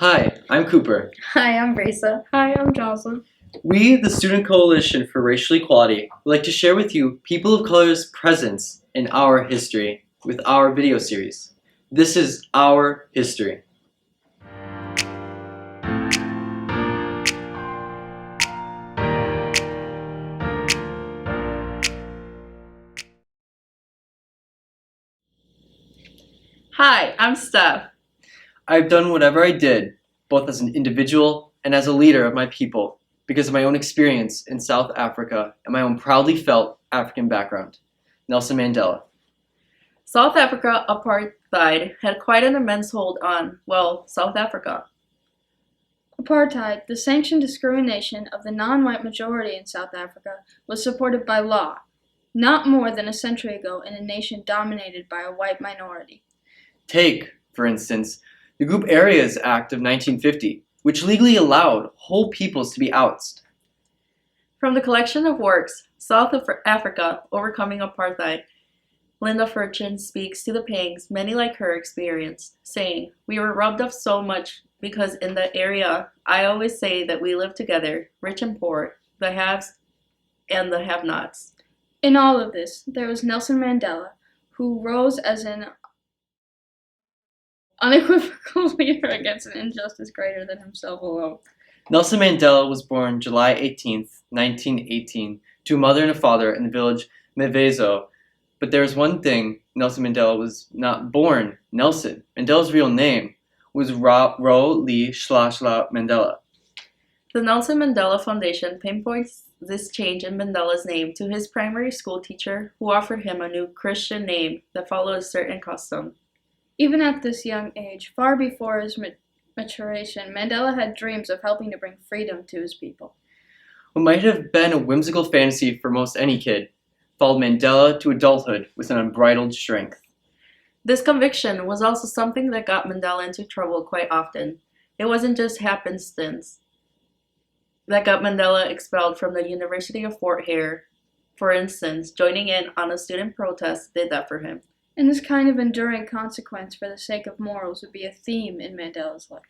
Hi, I'm Cooper. Hi, I'm Brisa. Hi, I'm Jocelyn. We, the Student Coalition for Racial Equality, would like to share with you people of color's presence in our history with our video series. This is our history. Hi, I'm Steph. I've done whatever I did, both as an individual and as a leader of my people, because of my own experience in South Africa and my own proudly felt African background. Nelson Mandela. South Africa apartheid had quite an immense hold on, well, South Africa. Apartheid, the sanctioned discrimination of the non-white majority in South Africa, was supported by law, not more than a century ago in a nation dominated by a white minority. Take, for instance, the Group Areas Act of 1950, which legally allowed whole peoples to be ousted. From the collection of works, South Africa, Overcoming Apartheid, Linda Furchin speaks to the pangs many like her experienced, saying, "We were robbed of so much because in the area, I always say that we live together, rich and poor, the haves and the have-nots." In all of this, there was Nelson Mandela, who rose as an unequivocal leader against an injustice greater than himself alone. Nelson Mandela was born July 18, 1918, to a mother and a father in the village Mvezo. But there is one thing: Nelson Mandela was not born Nelson. Mandela's real name was Ro Lee Shla Mandela. The Nelson Mandela Foundation pinpoints this change in Mandela's name to his primary school teacher, who offered him a new Christian name that followed a certain custom. Even at this young age, far before his maturation, Mandela had dreams of helping to bring freedom to his people. What might have been a whimsical fantasy for most any kid followed Mandela to adulthood with an unbridled strength. This conviction was also something that got Mandela into trouble quite often. It wasn't just happenstance that got Mandela expelled from the University of Fort Hare. For instance, joining in on a student protest did that for him. And this kind of enduring consequence for the sake of morals would be a theme in Mandela's life.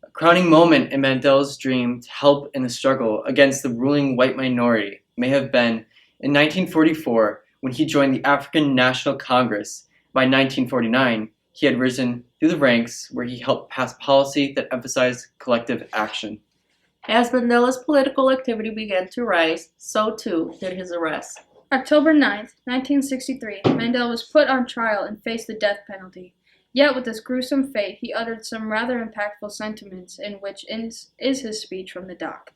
A crowning moment in Mandela's dream to help in the struggle against the ruling white minority may have been in 1944 when he joined the African National Congress. By 1949, he had risen through the ranks where he helped pass policy that emphasized collective action. As Mandela's political activity began to rise, so too did his arrest. October 9, 1963, Mandela was put on trial and faced the death penalty. Yet with this gruesome fate, he uttered some rather impactful sentiments, in which is his speech from the dock.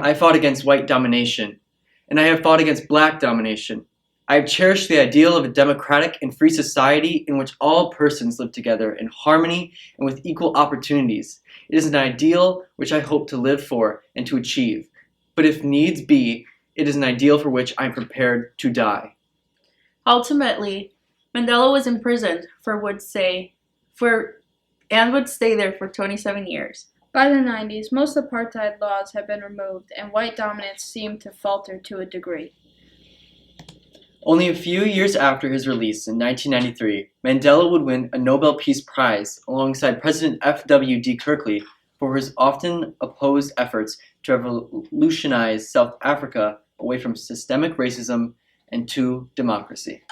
I fought against white domination, and I have fought against black domination. I have cherished the ideal of a democratic and free society in which all persons live together in harmony and with equal opportunities. It is an ideal which I hope to live for and to achieve. But if needs be, it is an ideal for which I am prepared to die. Ultimately, Mandela was imprisoned would stay there for 27 years. By the 90s, most apartheid laws had been removed, and white dominance seemed to falter to a degree. Only a few years after his release in 1993, Mandela would win a Nobel Peace Prize alongside President F.W. de Klerk for his often opposed efforts to revolutionize South Africa away from systemic racism and to democracy.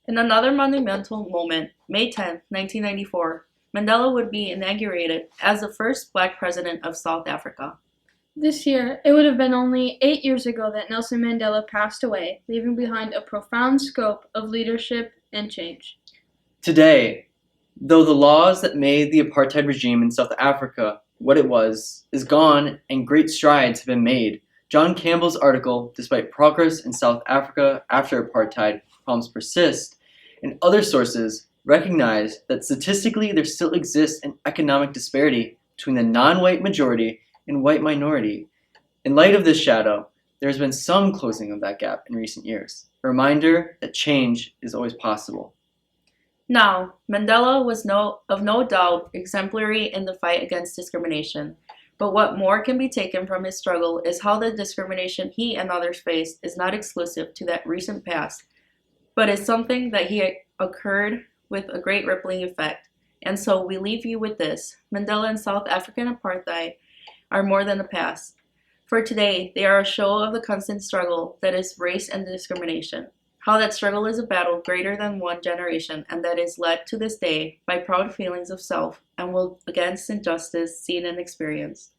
In another monumental moment, May 10, 1994, Mandela would be inaugurated as the first black president of South Africa. This year, it would have been only 8 years ago that Nelson Mandela passed away, leaving behind a profound scope of leadership and change. Today, though the laws that made the apartheid regime in South Africa what it was is gone and great strides have been made, John Campbell's article, "Despite Progress in South Africa After Apartheid, Problems Persist," and other sources recognize that statistically there still exists an economic disparity between the non-white majority and white minority. In light of this shadow, there has been some closing of that gap in recent years, a reminder that change is always possible. Now, Mandela was of no doubt exemplary in the fight against discrimination, but what more can be taken from his struggle is how the discrimination he and others faced is not exclusive to that recent past, but is something that he occurred with a great rippling effect And so we leave you with this: Mandela and South African apartheid are more than the past. For today, they are a show of the constant struggle that is race and discrimination. How that struggle is a battle greater than one generation, and that is led to this day by proud feelings of self and will against injustice seen and experienced.